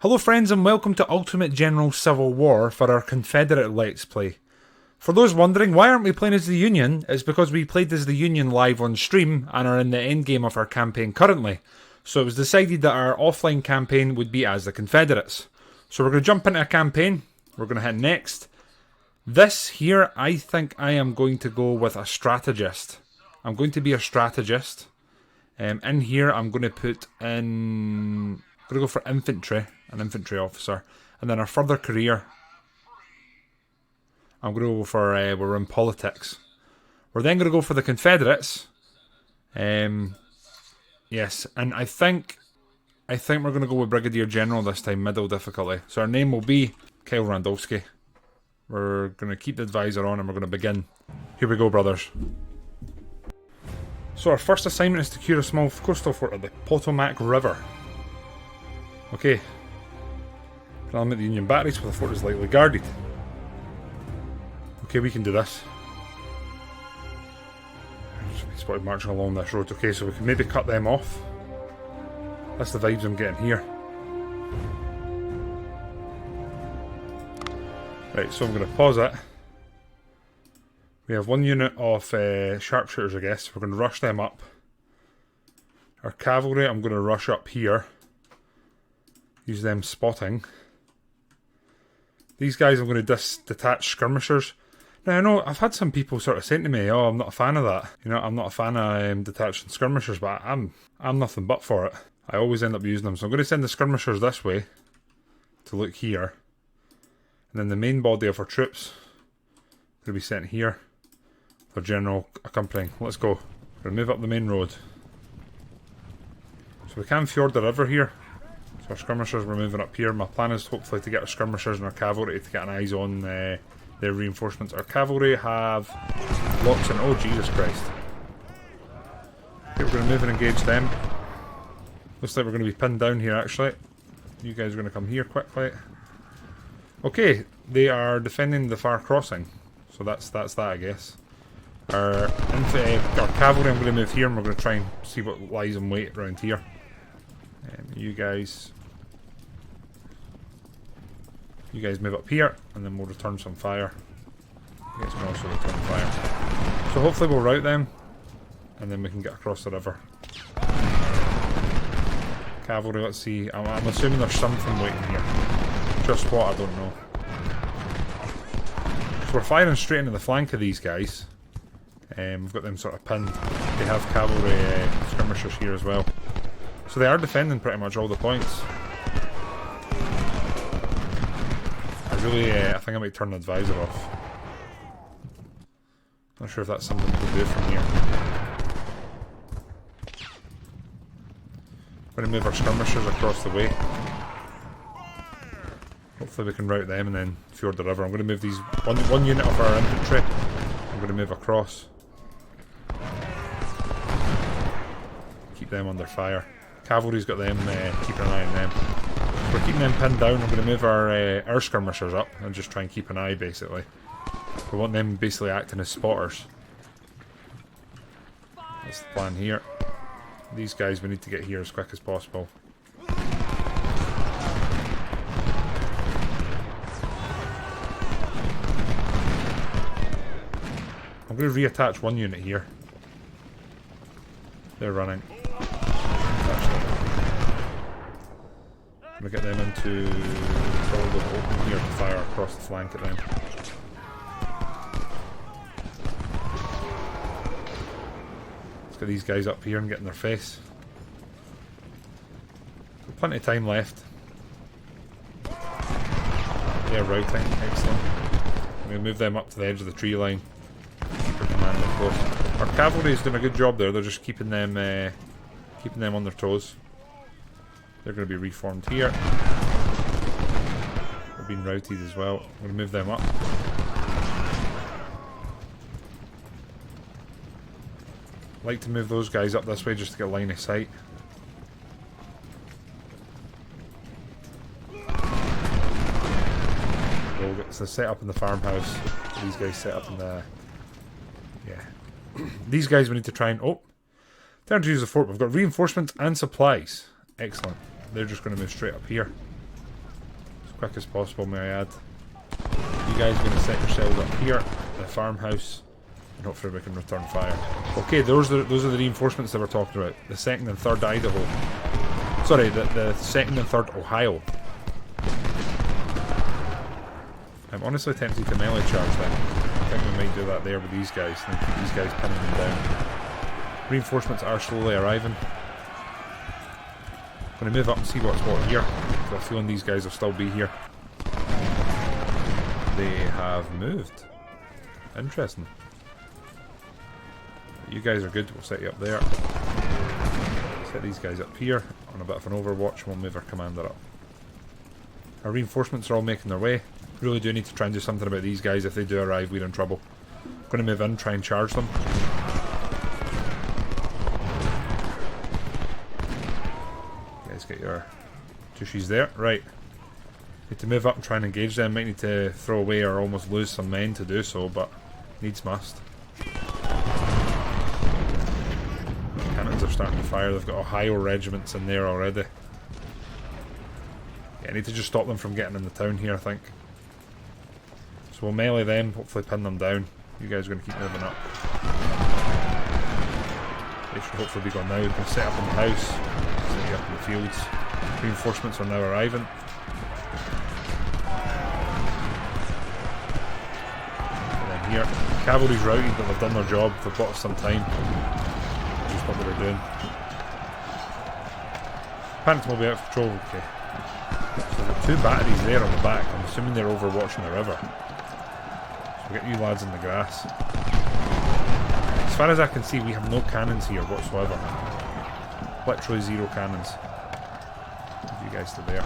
Hello friends and welcome to Ultimate General Civil War for our Confederate Let's Play. For those wondering, why aren't we playing as the Union? It's because we played as the Union live on stream and are in the endgame of our campaign currently. So it was decided that our offline campaign would be as the Confederates. So we're going to jump into a campaign, we're going to hit next. This here, I think I am going to go with a strategist. I'm going to be a strategist. In here I'm going to put in... I'm going to go for infantry, an infantry officer, and then our further career, I'm going to go for, we're in politics. We're then going to go for the Confederates. Yes, and I think we're going to go with Brigadier General this time, middle difficulty. So our name will be theRandolfski. We're going to keep the advisor on and we're going to begin. Here we go, brothers. So our first assignment is to secure a small coastal fort at the Potomac River. Okay. Element the Union batteries where the fort is lightly guarded. Okay, we can do this. Spotted marching along this road. Okay, so we can maybe cut them off. That's the vibes I'm getting here. Right, so I'm going to pause it. We have one unit of sharpshooters, I guess. We're going to rush them up. Our cavalry, I'm going to rush up here. Use them spotting. These guys I'm going to detach skirmishers. Now I know I've had some people sort of saying to me, "Oh, I'm not a fan of that. You know, I'm not a fan of detaching skirmishers," but I'm nothing but for it. I always end up using them, so I'm going to send the skirmishers this way to look here, and then the main body of our troops will be sent here for general accompanying. Let's go. We're going to move up the main road, so we can fjord the river here. So our skirmishers were moving up here. My plan is hopefully to get our skirmishers and our cavalry to get an eyes on their reinforcements. Our cavalry have locks in. Oh Jesus Christ. Okay, we're going to move and engage them. Looks like we're going to be pinned down here actually. You guys are going to come here quickly. Okay, they are defending the far crossing. So that's that I guess. Our cavalry I'm going to move here and we're going to try and see what lies in wait around here. You guys move up here, and then we'll return some fire. You guys can also return fire. So hopefully we'll rout them, and then we can get across the river. Cavalry, let's see. I'm assuming there's something waiting here. Just what, I don't know. So we're firing straight into the flank of these guys. We've got them sort of pinned. They have cavalry skirmishers here as well. So they are defending pretty much all the points. I think I might turn the advisor off. Not sure if that's something we can do from here. We're going to move our skirmishers across the way. Hopefully we can rout them and then fjord the river. I'm going to move these one unit of our infantry. I'm going to move across. Keep them under fire. Cavalry's got them, keeping an eye on them. We're keeping them pinned down. I'm going to move our skirmishers up and just try and keep an eye, basically. We want them basically acting as spotters. That's the plan here. These guys we need to get here as quick as possible. I'm going to reattach one unit here. They're running. I'm going to get them into probably open here to fire across the flank at them. Let's get these guys up here and get in their face. Got plenty of time left. Yeah, routing, excellent. I'm going to move them up to the edge of the tree line. Keep our commander close. Our cavalry is doing a good job there. They're just keeping them on their toes. They're going to be reformed here. They're being routed as well. I'm going to move them up. I like to move those guys up this way just to get line of sight. We'll get the set up in the farmhouse. These guys set up in the... Yeah. These guys we need to try and... Oh! Time to use the fort. We've got reinforcements and supplies. Excellent. They're just going to move straight up here. quick as possible, may I add. You guys are going to set yourselves up here at the farmhouse, and hopefully we can return fire. Okay, those are the reinforcements that we're talking about. The 2nd and 3rd Idaho. Sorry, the 2nd and 3rd Ohio. I'm honestly tempted to melee charge them. I think we might do that there with these guys, and keep these guys pinning them down. Reinforcements are slowly arriving. I'm going to move up and see what's what here. I've got a feeling these guys will still be here. They have moved. Interesting. You guys are good, we'll set you up there. Set these guys up here on a bit of an overwatch, and we'll move our commander up. Our reinforcements are all making their way. Really do need to try and do something about these guys. If they do arrive, we're in trouble. I'm going to move in, try and charge them. You guys get your tushies there. Right. Need to move up and try and engage them. Might need to throw away or almost lose some men to do so, but needs must. Cannons are starting to fire. They've got Ohio regiments in there already. Yeah, I need to just stop them from getting in the town here, I think. So we'll melee them, hopefully pin them down. You guys are going to keep moving up. They should hopefully be gone now. We can set up in the house, set you up in the fields. Reinforcements are now arriving. And then here, cavalry's routed, but they've done their job. They've bought us some time. Which is what they were doing. Panic will be out of control, okay. So there's 2 batteries there on the back. I'm assuming they're overwatching the river. So we'll get you lads in the grass. As far as I can see, we have no cannons here whatsoever. Literally 0 cannons. Move you guys to there.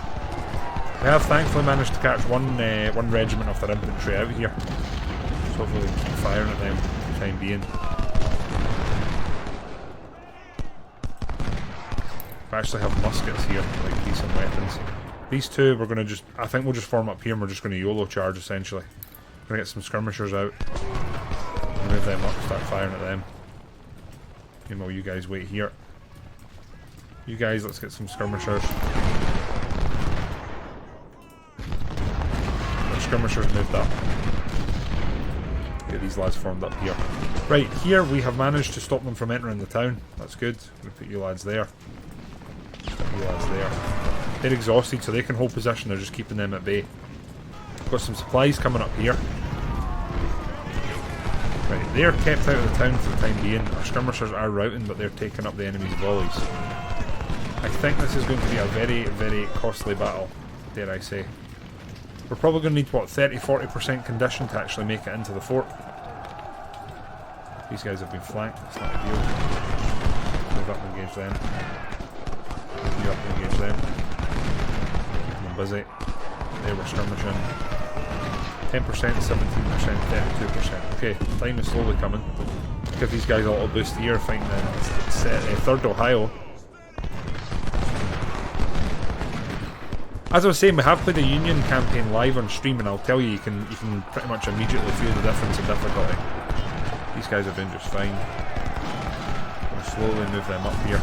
We have thankfully managed to catch one regiment of their infantry out here. So hopefully we can keep firing at them for the time being. We actually have muskets here, like decent weapons. These 2, we're going to just, I think we'll just form up here and we're just going to YOLO charge essentially. We're going to get some skirmishers out. Move them up, start firing at them. Meanwhile, you guys wait here. You guys, let's get some skirmishers. The skirmishers moved up. Get these lads formed up here. Right, here we have managed to stop them from entering the town. That's good. I'm going to put you lads there. Put you lads there. They're exhausted, so they can hold position. They're just keeping them at bay. Got some supplies coming up here. Right, they're kept out of the town for the time being. Our skirmishers are routing, but they're taking up the enemy's volleys. I think this is going to be a very, very costly battle, dare I say. We're probably going to need, what, 30-40% condition to actually make it into the fort. These guys have been flanked, that's not ideal. Move up and engage them. Move you up and engage them. Keep them busy. There we're skirmishing. 10%, 17%, 32%. Okay, time is slowly coming. Give these guys a little boost here, fighting the 3rd Ohio. As I was saying, we have played the Union campaign live on stream, and I'll tell you, you can pretty much immediately feel the difference in difficulty. These guys are doing just fine. We'll slowly move them up here.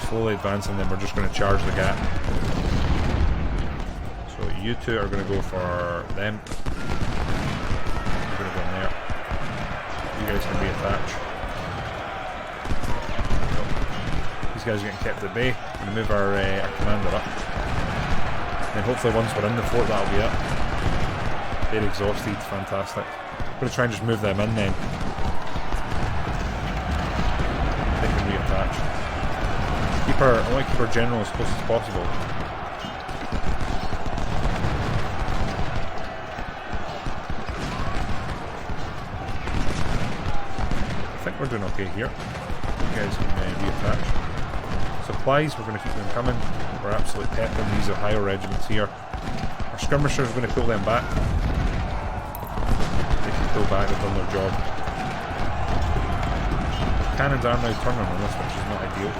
Slowly advancing them, we're just going to charge the gap. So you 2 are going to go for them. You're going to go in there. You guys can reattach. These guys are getting kept at bay. We're going to move our commander up. And hopefully once we're in the fort, that'll be it. They're exhausted, fantastic. I'm going to try and just move them in then. They can reattach. I want to keep our general as close as possible. I think we're doing okay here. You guys can reattach. Supplies, we're going to keep them coming. We're absolutely peppering these Ohio regiments here. Our skirmishers are going to pull them back. They can pull back, they've done their job. Cannons are now turning on us, which is not ideal.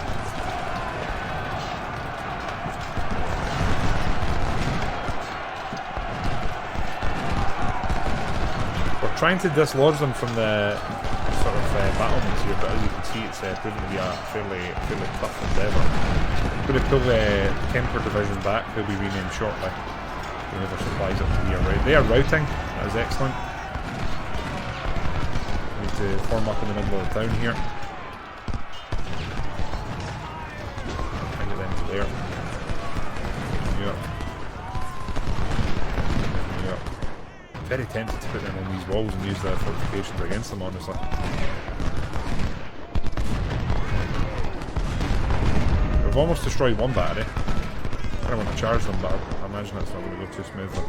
We're trying to dislodge them from the sort of battlements here, but as you can see, it's proving to be a fairly tough endeavour. Going to pull the Temper Division back. They'll be renamed shortly. Move our supplies up to here. Right, they are routing. That is excellent. Need to form up in the middle of the town here. Try to get them to there. Yep. Yep. Very tempted to put them on these walls and use the fortifications against them, honestly. We've almost destroyed one battery. I don't want to charge them, but I imagine that's not going to go too smoothly.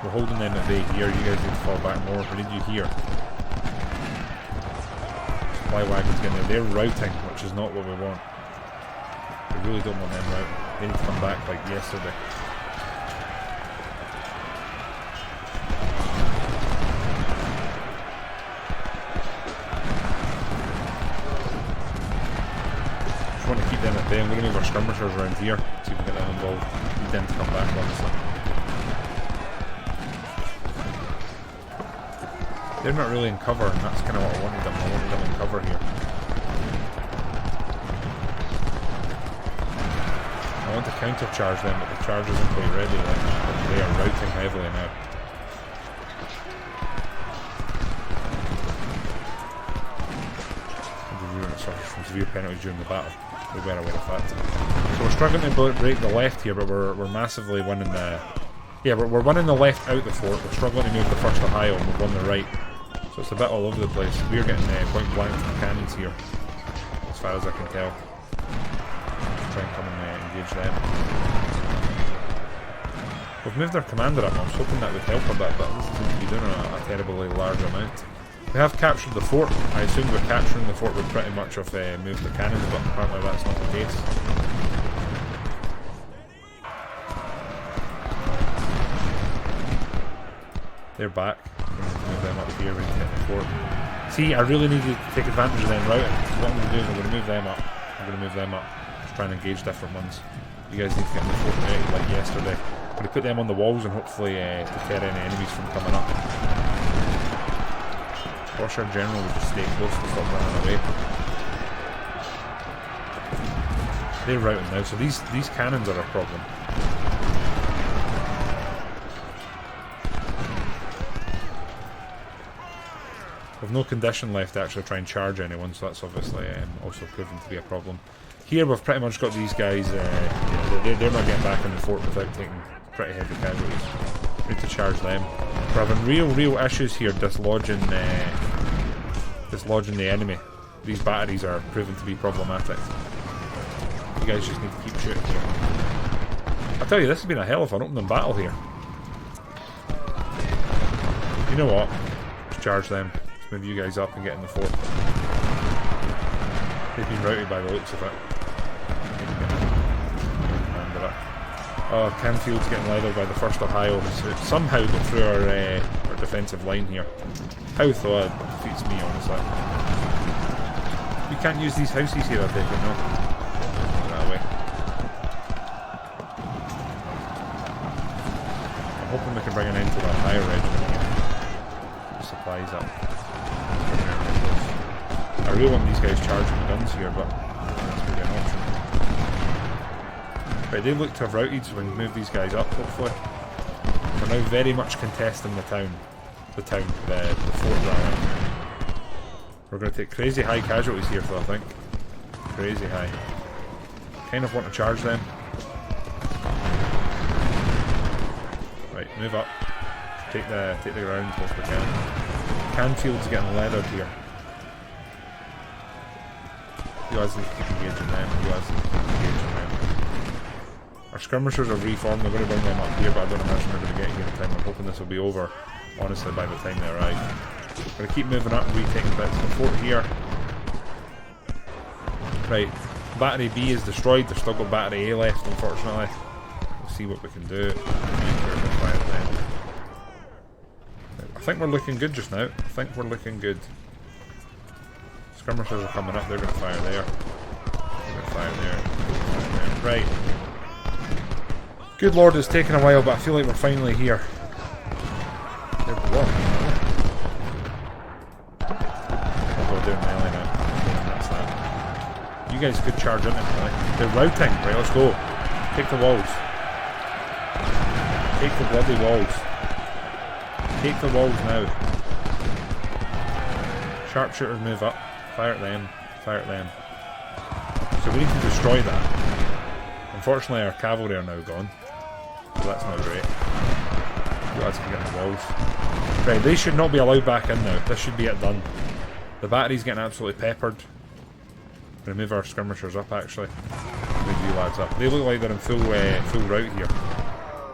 We're holding them at bay here. You guys need to fall back more. We need you here. Supply wagons getting there. They're routing, which is not what we want. We really don't want them routing. They need to come back like yesterday. Just want to keep them at bay. I'm going to move our skirmishers around here. See if we can get them involved. Need them to come back, honestly. They're not really in cover, and that's kind of what I wanted them. I wanted them in cover here. I want to counter-charge them, but the charge isn't quite ready yet. They are routing heavily now. The unit suffers from severe penalties during the battle. We were aware of that. So we're struggling to break the left here, but we're massively winning the... Yeah, we're winning the left out the fort. We're struggling to move the first Ohio, and we've won the right. So it's a bit all over the place. We're getting point blank from cannons here, as far as I can tell. Let's try and come and engage them. We've moved our commander up. I was hoping that would help a bit, but this seems to be doing a terribly large amount. We have captured the fort. I assume we're capturing the fort would pretty much have moved the cannons, but apparently that's not the case. They're back. Move them up here, we need to hit the fort. See, I really need to take advantage of them routing. So what I'm going to do is I'm going to move them up. Just try and engage different ones. You guys need to get in the fort ready like yesterday. I'm going to put them on the walls and hopefully deter any enemies from coming up. Wash our general will just stay close and stop running away. They're routing now, so these cannons are a problem. We've no condition left to actually try and charge anyone, so that's obviously also proven to be a problem. Here we've pretty much got these guys, they're not getting back in the fort without taking pretty heavy casualties. We need to charge them. We're having real issues here dislodging the enemy. These batteries are proven to be problematic. You guys just need to keep shooting here. I tell you, this has been a hell of an opening battle here. You know what? Just charge them. Move you guys up and get in the fort. They've been routed by the looks of it. Oh, Canfield's getting leathered by the 1st Ohio. So somehow got through our defensive line here. How though defeats me, honestly. We can't use these houses here, I think, no? That way. I'm hoping we can bring an end to that Ohio regiment here. Supplies up. I really want these guys charging the guns here, but that's really an option. Right, they look to have routed, so we can move these guys up, hopefully. We're now very much contesting the fort rather. We're going to take crazy high casualties here, though, I think. Crazy high. Kind of want to charge them. Right, move up. Take the ground if we can. Canfield's getting leathered here. You guys need to keep engaging them. Our skirmishers are reformed. They're going to bring them up here, but I don't imagine they're going to get here in time. I'm hoping this will be over, honestly, by the time they arrive. We're going to keep moving up and retaking bits of the fort here. Right, battery B is destroyed. There's still got battery A left, unfortunately. We'll see what we can do. I think we're looking good just now. Skirmishers are coming up. They're going to fire there. Right. Good lord, it's taken a while, but I feel like we're finally here. They're blocked. I'll go down melee now. That's that. You guys could charge into it. Right? They're routing. Right, let's go. Take the walls. Take the bloody walls. Take the walls now. Sharpshooters move up. Fire at them. Fire at them. So we need to destroy that. Unfortunately, our cavalry are now gone. So that's not great. You lads can get the walls. Right, they should not be allowed back in now. This should be it done. The battery's getting absolutely peppered. I'm going to move our skirmishers up, actually. Move you lads up. They look like they're in full route here.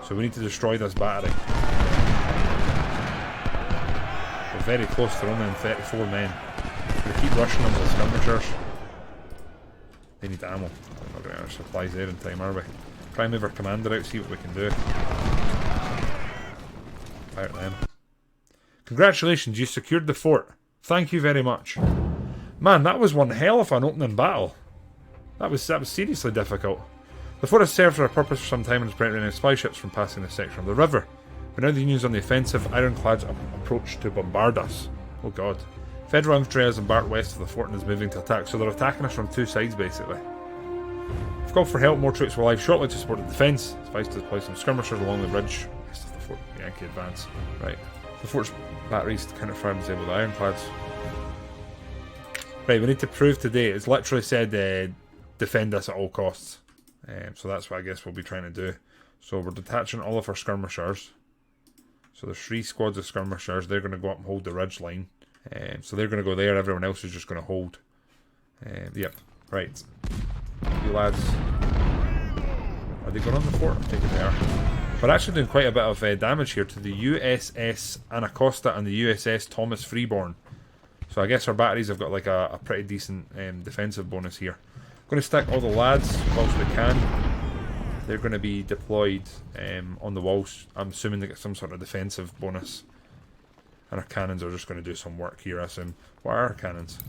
So we need to destroy this battery. We're very close to only 34 men. We're going to keep rushing them with the skirmishers. They need ammo. We're not going to get our supplies there in time, are we? Try and move our commander out, see what we can do. Fire at them. Congratulations, you secured the fort. Thank you very much. Man, that was one hell of an opening battle. That was seriously difficult. The fort has served for a purpose for some time and has prevented any supply ships from passing this section of the river. But now the Union's on the offensive, ironclads approach to bombard us. Oh god. Federal infantry has embarked west of the fort and is moving to attack, so they're attacking us from two sides basically. We've called for help, more troops will arrive shortly to support the defence. It's advised to deploy some skirmishers along the ridge west of the fort. Yankee advance. Right. The fort's batteries to counter-fire and disable the ironclads. Right, we need to prove today. It's literally said defend us at all costs. So that's what I guess we'll be trying to do. So we're detaching all of our skirmishers. So there's 3 squads of skirmishers. They're going to go up and hold the ridge line. So they're going to go there. Everyone else is just going to hold. Yep. Right. You lads. Are they going on the fort? I think they are. We're actually doing quite a bit of damage here to the USS Anacostia and the USS Thomas Freeborn. So I guess our batteries have got like a pretty decent defensive bonus here. I'm going to stack all the lads whilst we can. They're going to be deployed on the walls. I'm assuming they get some sort of defensive bonus. And our cannons are just going to do some work here, I assume. What are our cannons?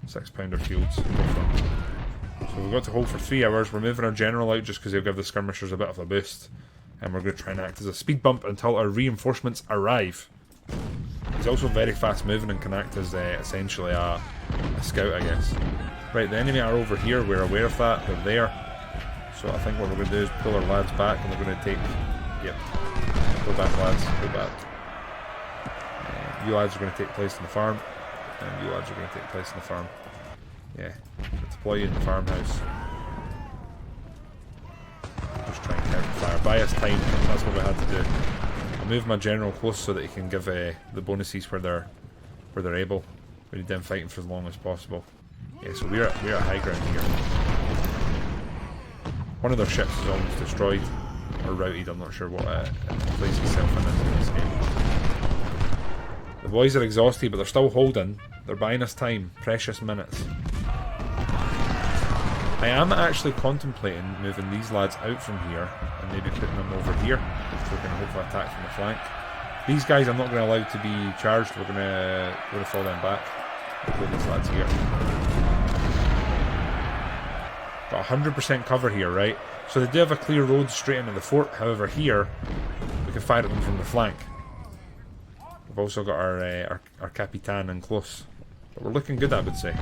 6-pounder fields. So we've got to hold for 3 hours. We're moving our general out just because he'll give the skirmishers a bit of a boost. And we're going to try and act as a speed bump until our reinforcements arrive. He's also very fast moving and can act as essentially a scout, I guess. Right, the enemy are over here. We're aware of that. They're there. So I think what we're going to do is pull our lads back and we're going to take... Yep. Go back, lads. Go back. You lads are going to take place in the farm. And you lads are going to take place in the farm. Yeah. Deploy you in the farmhouse. Just try and counter fire. Buy us time. That's what we had to do. I'll move my general close so that he can give the bonuses where they're able. We need them fighting for as long as possible. Yeah, so we're at high ground here. One of their ships is almost destroyed or routed. I'm not sure what it places itself in this game. The boys are exhausted, but they're still holding. They're buying us time, precious minutes. I am actually contemplating moving these lads out from here and maybe putting them over here, so we can hopefully attack from the flank. These guys I'm not going to allow to be charged. We're going to fall them back. We'll put these lads here. Got 100% cover here, right? So they do have a clear road straight into the fort. However, here we can fire at them from the flank. We've also got our Capitan in close. But we're looking good, I would say.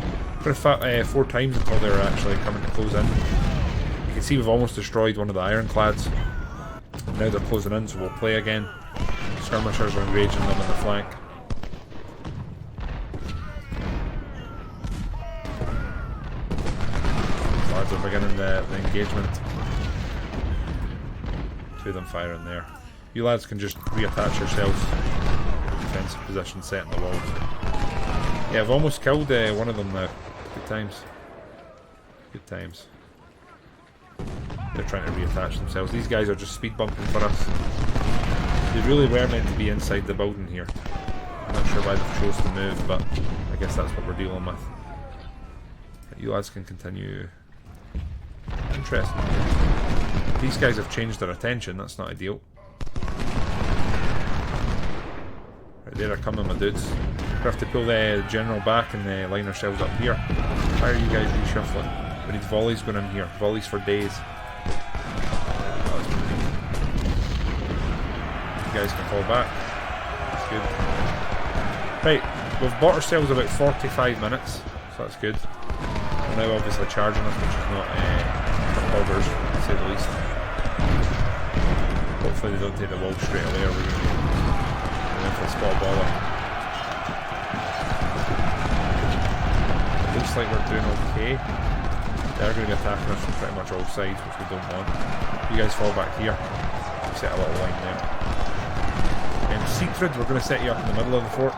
We're going to 4 times until they're actually coming to close in. You can see we've almost destroyed one of the ironclads. Now they're closing in, so we'll play again. Skirmishers are engaging them on the flank. These lads are beginning the engagement. 2 of them firing there. You lads can just reattach yourselves. Defensive position set in the walls. Yeah, I've almost killed one of them now. Good times. Good times. They're trying to reattach themselves. These guys are just speed bumping for us. They really were meant to be inside the building here. I'm not sure why they've chose to move, but I guess that's what we're dealing with. You lads can continue. Interesting. These guys have changed their attention. That's not ideal. Right, there are coming, my dudes. We have to pull the general back and line ourselves up here. Why are you guys reshuffling? We need volleys going in here. Volleys for days. You guys can fall back. That's good. Right, we've bought ourselves about 45 minutes, so that's good. now obviously charging us, which is not boggers, to say the least. Hopefully they don't take the wall straight away, or we're going to be going for a spot bother. Looks like we're doing okay. They're going to be attacking us from pretty much all sides, which we don't want. You guys fall back here. Set a little line there. Siegfried, we're going to set you up in the middle of the fort.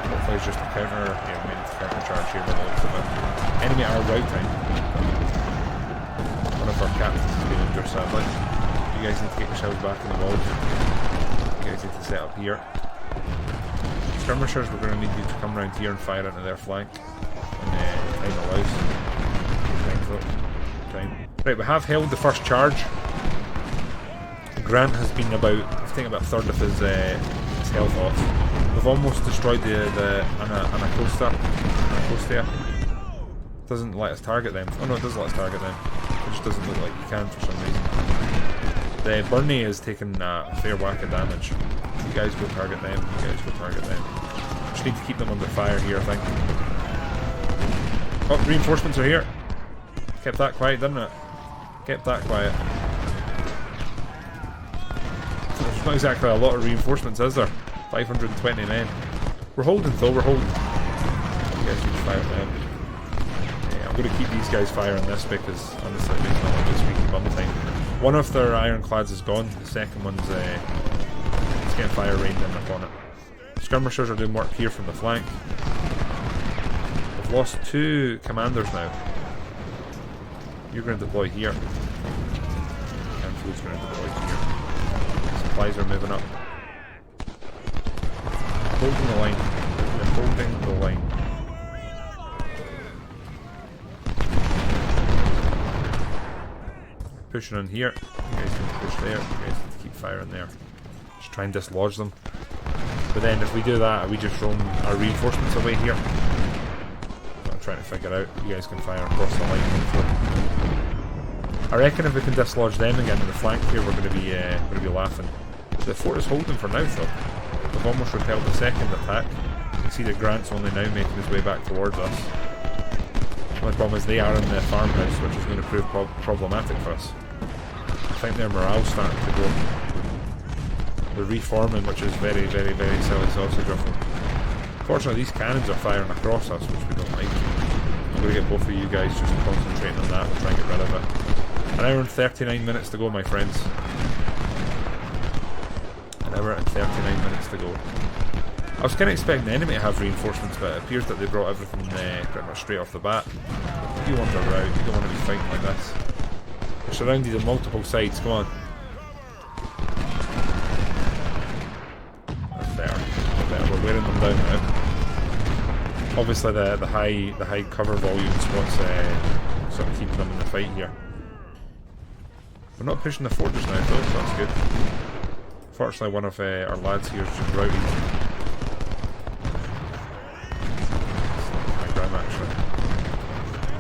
Hopefully it's just a counter. Yeah, we made a counter charge here by the looks of it. Enemy at our right time. One of our captains has been injured sadly. You guys need to get yourselves back in the wall. You guys need to set up here. Skirmishers, we're going to need you to come around here and fire into their flank. And time allows. Time. Right, we have held the first charge. Grant has been about, I've taken about a third of his health off. We've almost destroyed the Anacostia. Doesn't let us target them. Oh no, it does let us target them. It just doesn't look like you can for some reason. The Burney is taking a fair whack of damage. You guys go target them. You guys go target them. Just need to keep them under fire here, I think. Oh, reinforcements are here. Kept that quiet, didn't it? Kept that quiet. There's not exactly a lot of reinforcements, is there? 520 men. We're holding though, we're holding. You guys need to fire at them. Yeah, I'm going to keep these guys firing this because honestly it makes me a good squeaky bum time. One of their ironclads is gone, the second one's it's getting fire rained in upon it. Skirmishers are doing work here from the flank. We've lost 2 commanders now. You're going to deploy here. Canfield's going to deploy here. Supplies are moving up. Holding the line. They're holding the line. Pushing in here. You guys need to push there. You guys need to keep firing there. Just try and dislodge them. But then if we do that, we just roam our reinforcements away here. I'm trying to figure out. You guys can fire across the line. I reckon if we can dislodge them and get into the flank here, we're going to be laughing. The fort is holding for now, though. We've almost repelled the second attack. You can see that Grant's only now making his way back towards us. The only problem is they are in the farmhouse, which is going to prove problematic for us. I think their morale's starting to go. They're reforming, which is very, very, very silly sausage of them. Fortunately, these cannons are firing across us, which we don't like. I'm going to get both of you guys just concentrating on that and try and get rid of it. An hour and 39 minutes to go, my friends. An hour and 39 minutes to go. I was kind of expecting the enemy to have reinforcements, but it appears that they brought everything pretty much straight off the bat. You want to rout, you don't want to be fighting like this. We're surrounded on multiple sides, come on. That's better. We're wearing them down now. Obviously the high cover volumes what's sort of keeping them in the fight here. We're not pushing the fortress now though, so that's good. Fortunately one of our lads here is just routed. My gram actually.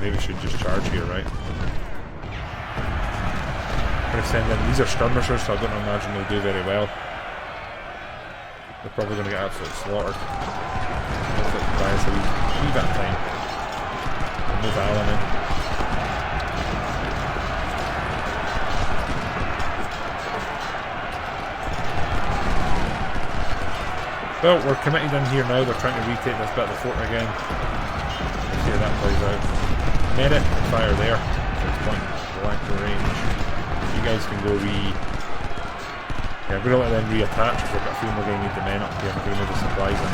Maybe we should just charge here, right? I'm going to send in, these are skirmishers, so I don't imagine they'll do very well. They're probably going to get absolutely slaughtered. Hopefully it buys a wee bit of time. We'll move Alan in. Well, we're committed in here now, they're trying to retake this bit of the fort again. Let's see how that plays out. Medic, fire there. 6 point blank range. You guys can go yeah, we're going to let them reattach because I've got a feeling we're going to need the men up here. We're going to move the supplies in.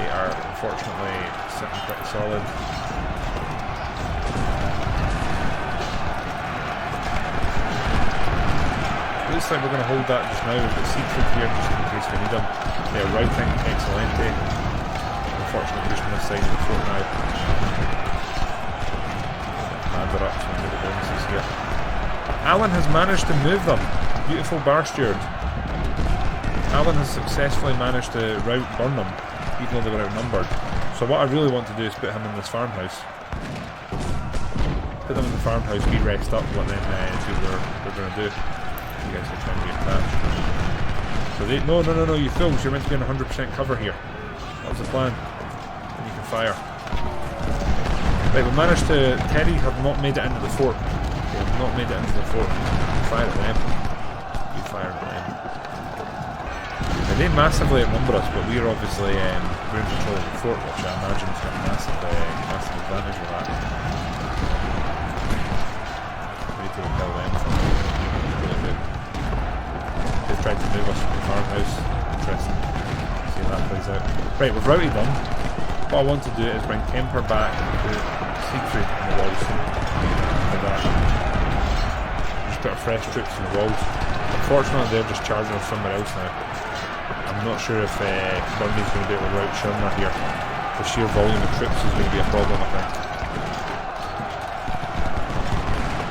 They are unfortunately sitting pretty solid. Looks like we're going to hold that just now. We've got Siegfried here just in case we need them. They're routing, excelente. Unfortunately pushing this side of the fort now. Commander up, so we'll the bonuses here. Alan has managed to move them. Beautiful bar steward. Alan has successfully managed to burn them, even though they were outnumbered. So what I really want to do is put him in this farmhouse. Put them in the farmhouse, we rest up, and let them do what they're going to do. You guys are trying to reattach. So no, you fools, you're meant to be in 100% cover here. That was the plan. And you can fire. Right, we managed to... Terry have not made it into the fort. They have not made it into the fort. Fire at them. We fired at them. Now, they massively outnumber us, but we're obviously we're in control of the fort, which I imagine is got a massive advantage of that. We need to repel them from really good. They've tried to move us from the farmhouse. Interesting. See how that plays out. Right, we've routed them. What I want to do is bring Kemper back to Siegfried on the walls. Like that. Just put our fresh troops on the walls. Unfortunately, they're just charging us somewhere else now. I'm not sure if Burnley's going to be able to rout Schirmer here. The sheer volume of troops is going to be a problem, I think.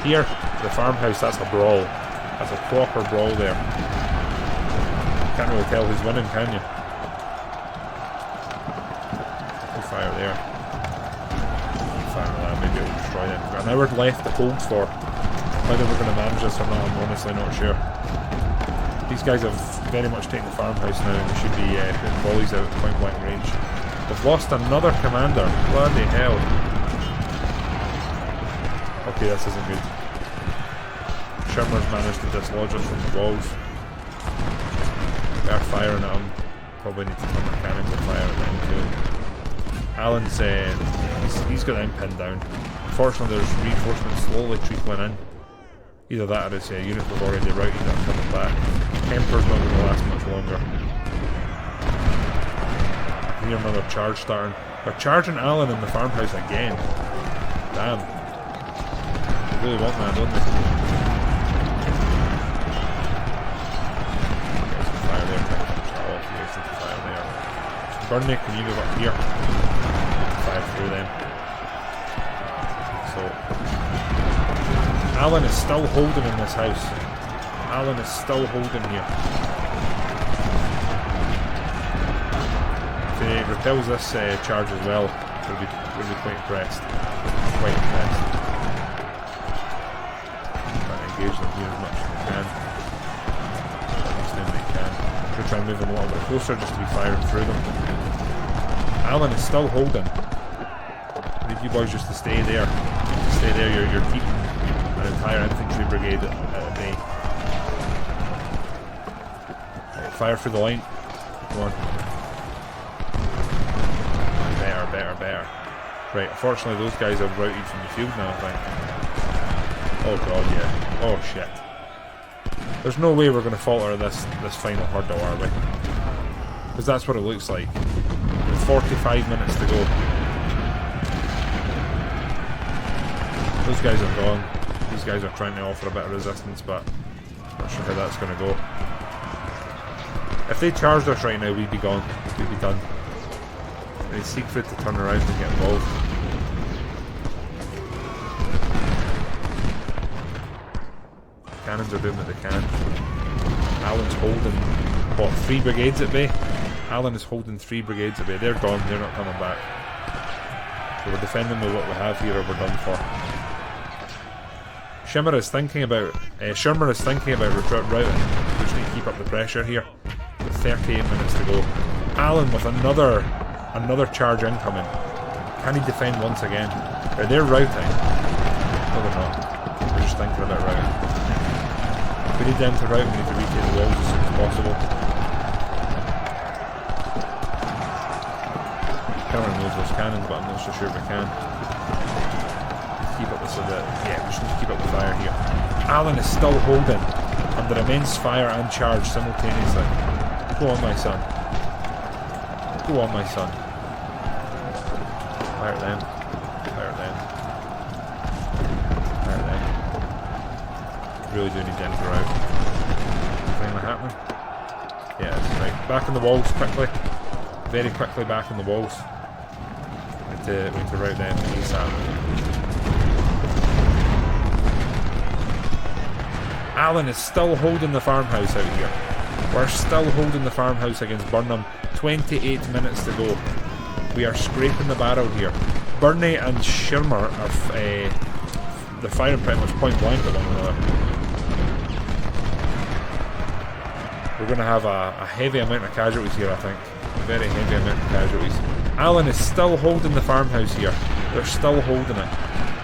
Here, the farmhouse, that's a brawl. That's a proper brawl there. Can't really tell who's winning, can you? Fire there. Fire that, maybe it'll destroy them. We've got an hour left to hold for. Whether we're going to manage this or not, I'm honestly not sure. These guys have very much taken the farmhouse now, and they should be putting volleys out at point blank range. We've lost another commander. Bloody hell. Okay, this isn't good. Schirmer's managed to dislodge us from the walls. They're firing at him. Probably need to turn our cannons and fire at them too. Alan's he's got them pinned down. Unfortunately, there's reinforcements slowly trickling in. Either that or it's units we've already routed that are coming back. Kemper's not going to last much longer. I hear another charge starting. They're charging Alan in the farmhouse again. Damn. They really want that, don't they? Okay, some fire there. Fire there. Burnley, can you move up here? Fire through them. So Alan is still holding in this house. Alan is still holding here. If he repels this charge as well, we'll be quite impressed. Quite impressed. Try to engage them here as much as we can. As much as they can. We'll try and move them a little bit closer just to be firing through them. Alan is still holding. I need you boys just to stay there. Stay there, you're keeping an entire infantry brigade at bay. Right, fire through the line. Come on. Better. Right, unfortunately those guys are routed from the field now, I think. Oh god, yeah. Oh shit. There's no way we're going to falter this final hurdle, are we? Because that's what it looks like. With 45 minutes to go. Those guys are gone. These guys are trying to offer a bit of resistance, but not sure how that's going to go. If they charged us right now, we'd be gone. We'd be done. We need Siegfried to turn around and get involved. Cannons are doing what they can. Alan's holding, what, 3 brigades at bay? Alan is holding 3 brigades at bay. They're gone, they're not coming back. So we're defending with what we have here, or we're done for. Schirmer is thinking about routing. We just need to keep up the pressure here. With 38 minutes to go. Alan with another charge incoming. Can he defend once again? They're routing. No, they're not. They're just thinking about routing. If we need them to rout, we need to retake the walls as soon as possible. Can't remove those cannons, but I'm not so sure we can. Keep up this a bit. Yeah, we just need to keep up the fire here. Alan is still holding under immense fire and charge simultaneously. Go on, my son. Go on, my son. Fire them. Fire them. Fire them. Really do need them to rout. Anything happening? Yeah, that's right. Back in the walls quickly. Very quickly back in the walls. We need to rout them ASAP. Alan is still holding the farmhouse out here. We're still holding the farmhouse against Burnham. 28 minutes to go. We are scraping the barrel here. Burnley and Schirmer are they're firing pretty much point blank at one another. We're going to have a heavy amount of casualties here, I think. A very heavy amount of casualties. Alan is still holding the farmhouse here. They're still holding it.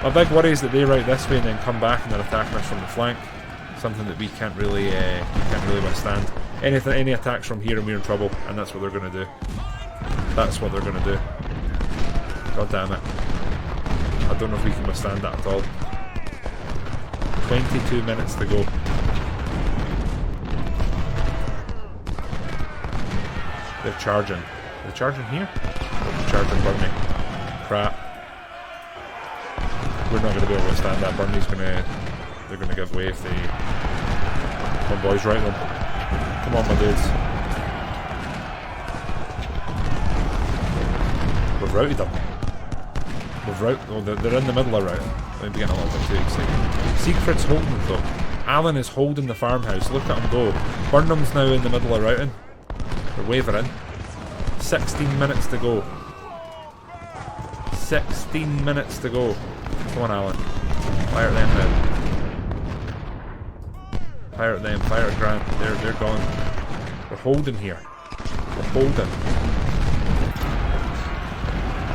My big worry is that they route this way and then come back and they're attacking us from the flank. Something that we can't really withstand. Any attacks from here and we're in trouble, and that's what they're going to do. That's what they're going to do. God damn it. I don't know if we can withstand that at all. 22 minutes to go. They're charging. They're charging here? Oh, they're charging Burnley. Crap. We're not going to be able to withstand that. Burnley's going to... They're going to give way if they... Come on, boys, right them. Come on, my dudes. We've routed them. We've routed... Oh, they're in the middle of routing. I'm getting a little bit too excited. Siegfried's holding it, though. Alan is holding the farmhouse. Look at him go. Burnham's now in the middle of routing. They're wavering. 16 minutes to go. 16 minutes to go. Come on, Alan. Fire at them now. Fire at them. Fire at Grant. They're gone. We're holding here. We're holding.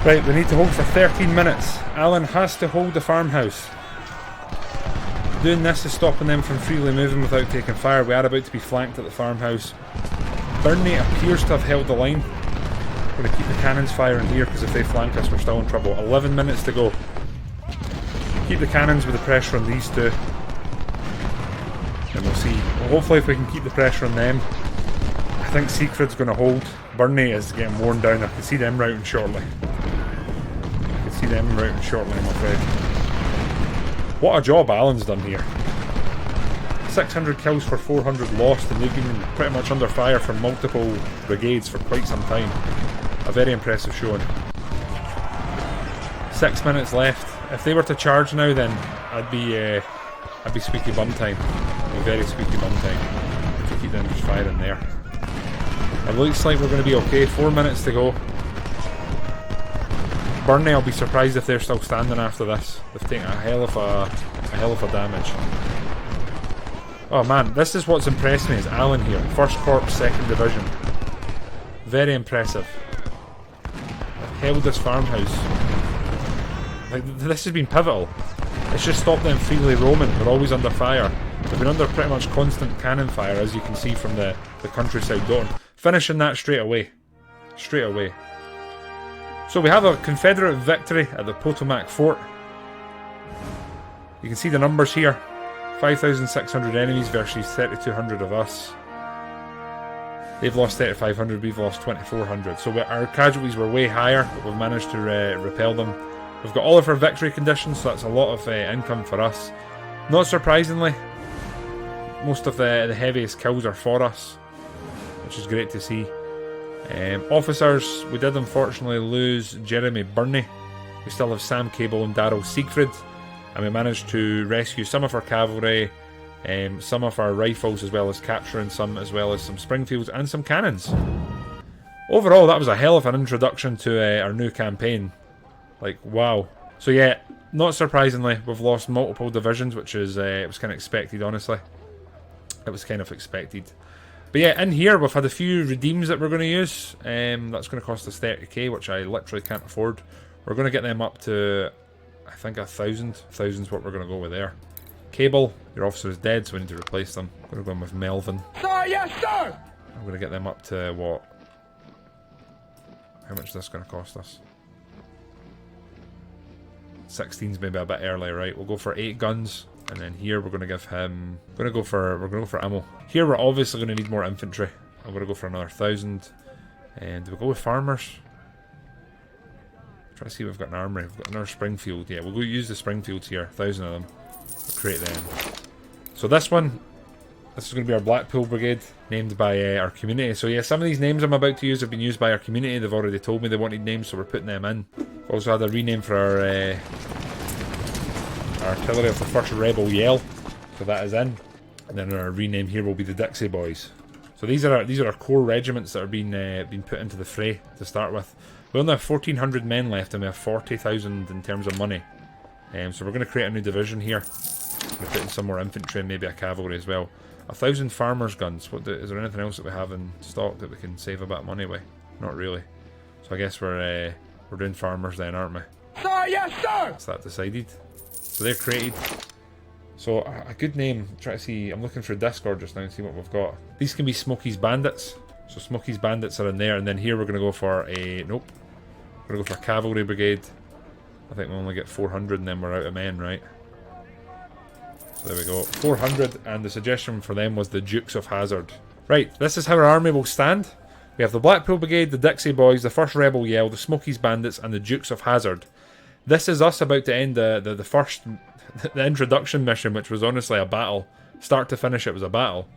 Right, we need to hold for 13 minutes. Alan has to hold the farmhouse. Doing this is stopping them from freely moving without taking fire. We are about to be flanked at the farmhouse. Burnley appears to have held the line. We're going to keep the cannons firing here because if they flank us we're still in trouble. 11 minutes to go. Keep the cannons with the pressure on these two. And we'll see. Well, hopefully if we can keep the pressure on them. I think Siegfried's going to hold. Burnley is getting worn down. I can see them routing shortly. I can see them routing shortly, I'm afraid. What a job Alan's done here. 600 kills for 400 lost, and they've been pretty much under fire from multiple brigades for quite some time. A very impressive showing. 6 minutes left. If they were to charge now, then I'd be squeaky bum time. I'd be very squeaky bum time. If we keep them just firing there. It looks like we're going to be okay. 4 minutes to go. Burnley, I'll be surprised if they're still standing after this. They've taken a hell of a damage. Oh man, this is what's impressed me is Alan here. 1st Corps, 2nd Division. Very impressive. They've held this farmhouse. Like, this has been pivotal. It's just stopped them freely roaming. They're always under fire. They've been under pretty much constant cannon fire, as you can see from the countryside door. Finishing that straight away. Straight away. So we have a Confederate victory at the Potomac Fort. You can see the numbers here. 5,600 enemies versus 3,200 of us. They've lost 3,500, we've lost 2,400. So our casualties were way higher, but we've managed to repel them. We've got all of our victory conditions, so that's a lot of income for us. Not surprisingly, most of the heaviest kills are for us, which is great to see. Officers, we did unfortunately lose Jeremy Burney. We still have Sam Cable and Darryl Siegfried. And we managed to rescue some of our cavalry, some of our rifles, as well as capturing some, as well as some Springfields and some cannons. Overall, that was a hell of an introduction to our new campaign. Like, wow. So yeah, not surprisingly, we've lost multiple divisions, which is it was kind of expected, honestly. It was kind of expected. But yeah, in here, we've had a few redeems that we're going to use. That's going to cost us 30k, which I literally can't afford. We're going to get them up to... I think 1,000. 1,000's what we're going to go with there. Cable, your officer is dead, so we need to replace them. I'm going to go in with Melvin. Sir, yes, sir! I'm going to get them up to what? How much is this going to cost us? 16's maybe a bit early, right? We'll go for 8 guns, and then here we're going to give him. We're going to go for ammo. Here we're obviously going to need more infantry. I'm going to go for another 1,000. And do we go with farmers? Try to see if we've got an armory. We've got another Springfield. Yeah, we'll go use the Springfields here. 1,000 of them. We'll create them. So this one, this is going to be our Blackpool Brigade, named by our community. So yeah, some of these names I'm about to use have been used by our community. They've already told me they wanted names, so we're putting them in. We've also had a rename for our artillery of the 1st Rebel Yell. So that is in. And then our rename here will be the Dixie Boys. So these are our core regiments that are being put into the fray to start with. We only have 1,400 men left and we have 40,000 in terms of money. So we're going to create a new division here. We're putting some more infantry and maybe a cavalry as well. 1,000 farmers guns. Is there anything else that we have in stock that we can save a bit of money with? Not really. So I guess we're doing farmers then, aren't we? Sir, yes, sir! That's that decided. So they're created. So a good name. Try to see. I'm looking for Discord just now and see what we've got. These can be Smokey's Bandits. So Smokey's Bandits are in there, and then here we're gonna go for a nope. We're gonna go for Cavalry Brigade. I think we only get 400, and then we're out of men, right? So there we go, 400, and the suggestion for them was the Dukes of Hazzard. Right, this is how our army will stand. We have the Blackpool Brigade, the Dixie Boys, the 1st Rebel Yell, the Smokey's Bandits, and the Dukes of Hazzard. This is us about to end the first, the introduction mission, which was honestly a battle. Start to finish, it was a battle.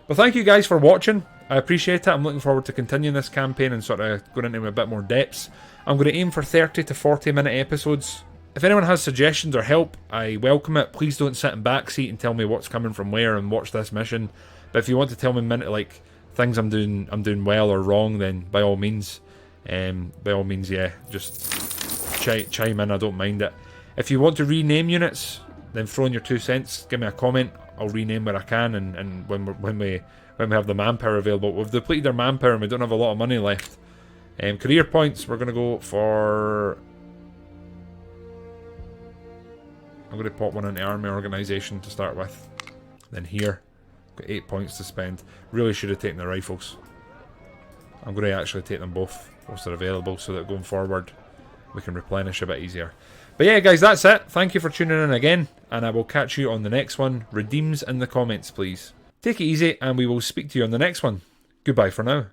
But thank you guys for watching. I appreciate it. I'm looking forward to continuing this campaign and sort of going into a bit more depths. I'm going to aim for 30 to 40 minute episodes. If anyone has suggestions or help, I welcome it. Please don't sit in backseat and tell me what's coming from where and watch this mission. But if you want to tell me like things I'm doing well or wrong, then by all means, yeah, just chime in. I don't mind it. If you want to rename units, then throw in your 2 cents. Give me a comment. I'll rename where I can, and when we have the manpower available. We've depleted our manpower and we don't have a lot of money left. Career points, we're going to go for... I'm going to pop one into Army Organisation to start with. Then here, got 8 points to spend. Really should have taken the rifles. I'm going to actually take them both whilst they're available, so that going forward we can replenish a bit easier. But yeah guys, that's it. Thank you for tuning in again, and I will catch you on the next one. Redeems in the comments please. Take it easy, and we will speak to you on the next one. Goodbye for now.